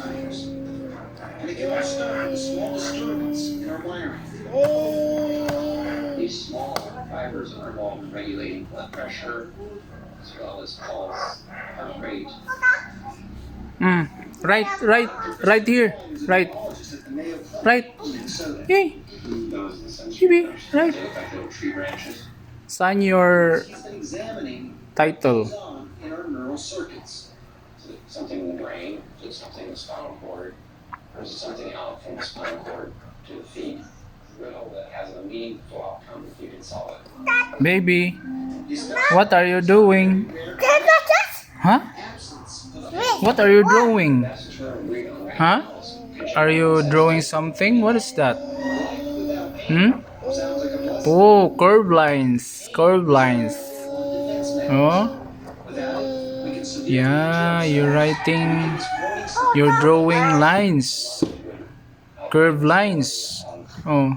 And it can start with a small disturbance in our wiring. These small fibers are involved in regulating blood pressure as well as pulse, heart rate. Right here. Right. Yay. Maybe. Right. Tree branches. Sign your He's been examining title. what's on in our neural circuits. Is it something in the brain? Is it something in the spinal cord? Or is it something out from the spinal cord to the feet? Riddle that has a meaningful outcome if you can solve it. Baby, what are you doing? Huh? What are you drawing? Huh? Are you drawing something? What is that? Oh, curve lines. Curve lines. Oh? Yeah, you're writing. You're drawing lines. Curve lines. Oh.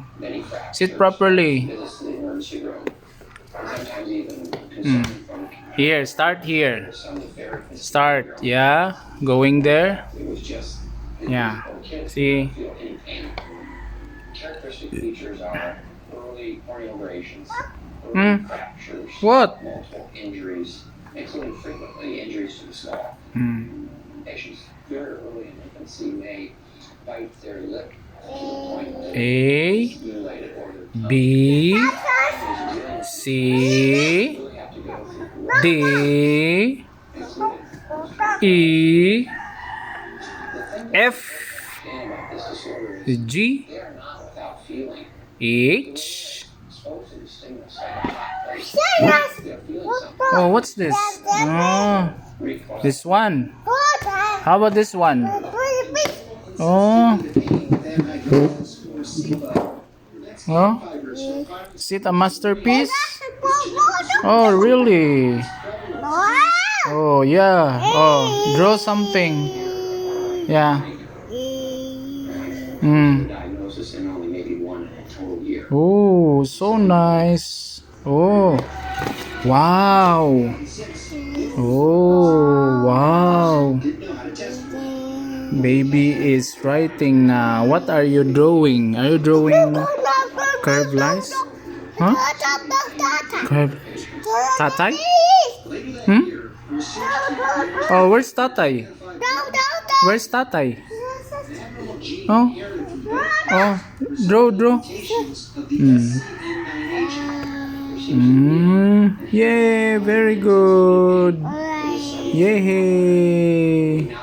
Sit properly. Here, start here. Start, yeah. Going there. Yeah. See? Characteristic features are early corneal abrasions, early fractures, What? multiple injuries, including frequently injuries to the skull. Patients very early in infancy may bite their lip to the point that A, mutilated or their B, tongue C, really have to go through D, E, F, understand about this disorder is G, they are not without feeling. H. Exposed to the stimulus they're feeling something. Oh, what's this? Oh, this one. How about this one? Oh. Oh. Is it a masterpiece? Oh, really? Oh, yeah. Oh, draw something. Yeah. Diagnosis in only maybe one total year. Oh, so nice. Oh. Wow. Oh, wow. Baby is writing now. What are you drawing? Are you drawing curved lines? Huh? Curved. Tatay? Oh, where's Tatay? Where's Tatay? Oh. Oh, draw. Yeah, very good. Yay.